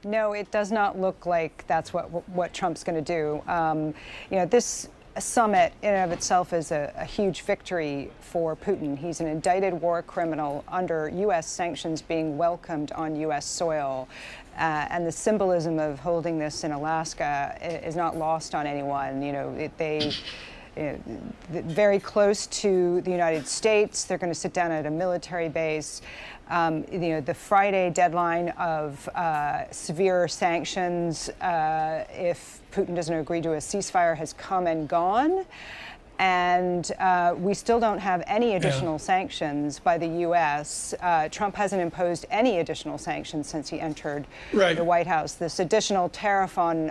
No, it does not look like that's what Trump's going to do. This summit in and of itself is a huge victory for Putin. He's an indicted war criminal under U.S. sanctions being welcomed on U.S. soil. And the symbolism of holding this in Alaska is not lost on anyone. Very close to the United States. They're going to sit down at a military base. The Friday deadline of severe sanctions, if Putin doesn't agree to a ceasefire, has come and gone. And we still don't have any additional sanctions by the U.S. Trump hasn't imposed any additional sanctions since he entered the White House. This additional tariff on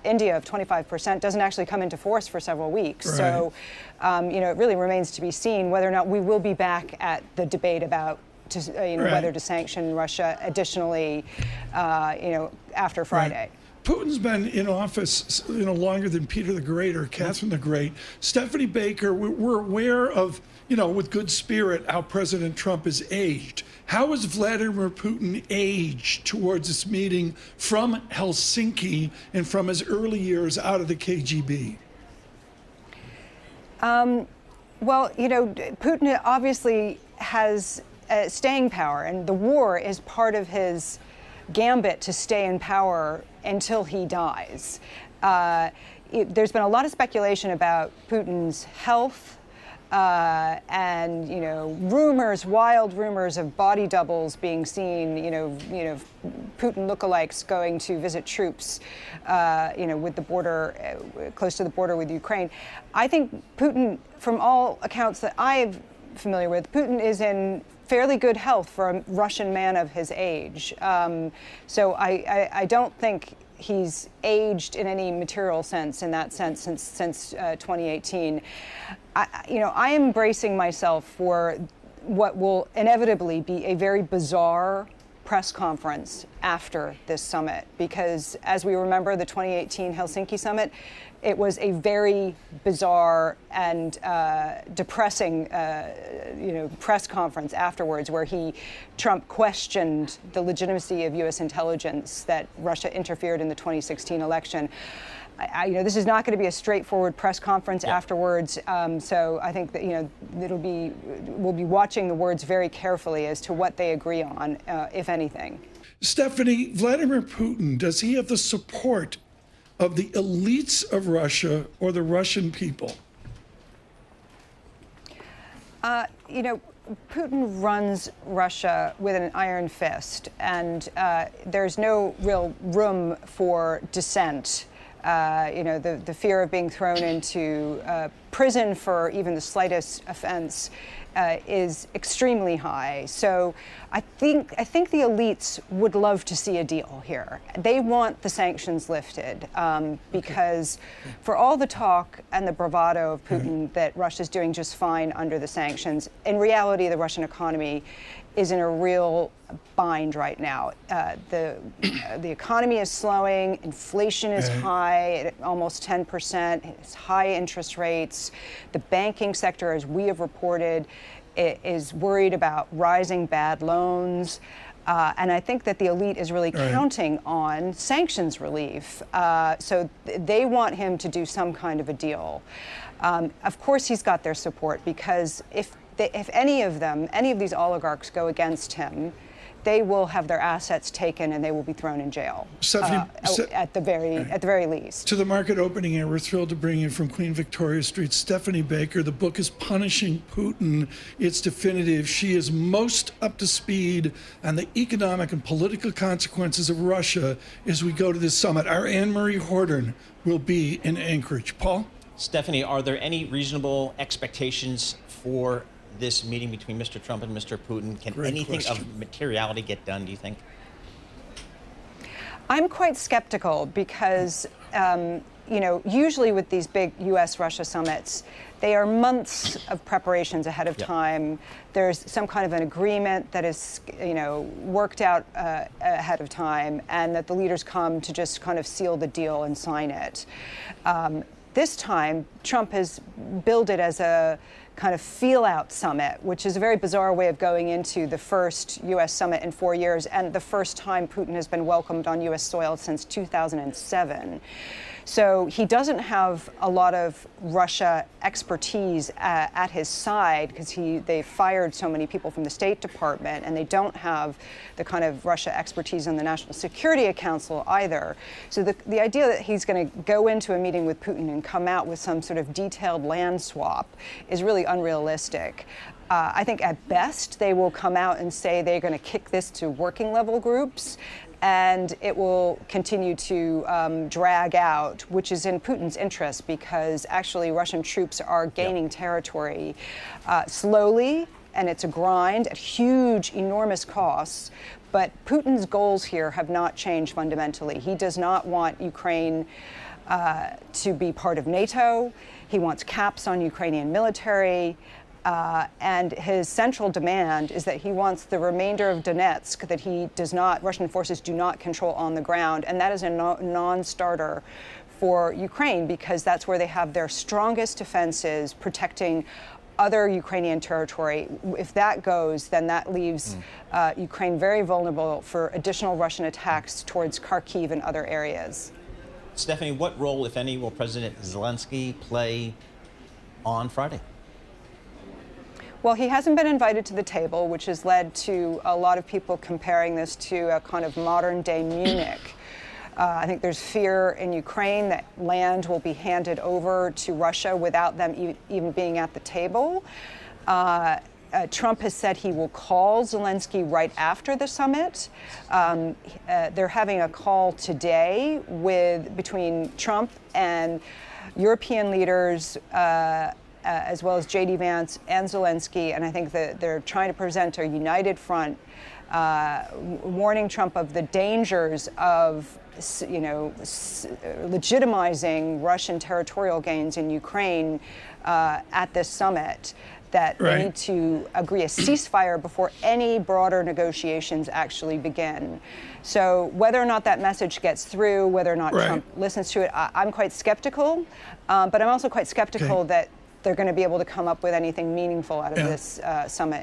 India of 25% doesn't actually come into force for several weeks. Right. So, it really remains to be seen whether or not we will be back at the debate about whether to sanction Russia additionally, after Friday. Right. Putin's been in office, longer than Peter the Great or Catherine the Great. Stephanie Baker, we're aware of, with good spirit, how President Trump is aged. How is Vladimir Putin aged towards this meeting from Helsinki and from his early years out of the KGB? Putin obviously has staying power, and the war is part of his gambit to stay in power until he dies. There's been a lot of speculation about Putin's health and, wild rumors of body doubles being seen, Putin lookalikes going to visit troops, with the border, close to the border with Ukraine. I think Putin, from all accounts that I'm familiar with, Putin is in fairly good health for a Russian man of his age. So I don't think he's aged in any material sense, in that sense, since 2018. I am bracing myself for what will inevitably be a very bizarre press conference after this summit, because as we remember the 2018 Helsinki summit, it was a very bizarre and depressing, press conference afterwards, where Trump questioned the legitimacy of U.S. intelligence that Russia interfered in the 2016 election. This is not going to be a straightforward press conference afterwards. So I think that we'll be watching the words very carefully as to what they agree on, if anything. Stephanie, Vladimir Putin, does he have the support of the elites of Russia or the Russian people? Putin runs Russia with an iron fist, and there's no real room for dissent. The fear of being thrown into prison for even the slightest offense is extremely high. So I think the elites would love to see a deal here. They want the sanctions lifted because for all the talk and the bravado of Putin that Russia's doing just fine under the sanctions, in reality, the Russian economy is in a real bind right now. The economy is slowing, inflation is high at almost 10%, it's high interest rates. The banking sector, as we have reported, is worried about rising bad loans. And I think that the elite is really counting on sanctions relief. So they want him to do some kind of a deal. Of course, he's got their support, because if any of these oligarchs go against him, they will have their assets taken and they will be thrown in jail. At the very least. To the market opening here, we're thrilled to bring you from Queen Victoria Street, Stephanie Baker. The book is Punishing Putin. It's definitive. She is most up to speed on the economic and political consequences of Russia as we go to this summit. Our Anne-Marie Horton will be in Anchorage. Paul? Stephanie, are there any reasonable expectations for this meeting between Mr. Trump and Mr. Putin? Can anything of materiality get done, do you think? I'm quite skeptical because, usually with these big U.S.-Russia summits, they are months of preparations ahead of time. There's some kind of an agreement that is, worked out ahead of time, and that the leaders come to just kind of seal the deal and sign it. This time, Trump has billed it as a kind of feel-out summit, which is a very bizarre way of going into the first U.S. summit in 4 years and the first time Putin has been welcomed on U.S. soil since 2007. So he doesn't have a lot of Russia expertise at his side because they fired so many people from the State Department, and they don't have the kind of Russia expertise in the National Security Council either. So the idea that he's going to go into a meeting with Putin and come out with some sort of detailed land swap is really unrealistic. I think at best they will come out and say they're going to kick this to working level groups, and it will continue to drag out, which is in Putin's interest because actually Russian troops are gaining territory slowly, and it's a grind at huge, enormous costs. But Putin's goals here have not changed fundamentally. He does not want Ukraine to be part of NATO. He wants caps on Ukrainian military. And his central demand is that he wants the remainder of Donetsk that Russian forces do not control on the ground. And that is a non-starter for Ukraine because that's where they have their strongest defenses protecting other Ukrainian territory. If that goes, then that leaves Ukraine very vulnerable for additional Russian attacks towards Kharkiv and other areas. Stephanie, what role, if any, will President Zelensky play on Friday? Well, he hasn't been invited to the table, which has led to a lot of people comparing this to a kind of modern-day Munich. I think there's fear in Ukraine that land will be handed over to Russia without them even being at the table. Trump has said he will call Zelensky right after the summit. They're having a call today between Trump and European leaders, as well as J.D. Vance and Zelensky, and I think that they're trying to present a united front, warning Trump of the dangers of, legitimizing Russian territorial gains in Ukraine at this summit. That they need to agree a ceasefire before any broader negotiations actually begin. So whether or not that message gets through, whether or not Trump listens to it, I'm quite skeptical. But I'm also quite skeptical that they're going to be able to come up with anything meaningful out of this summit.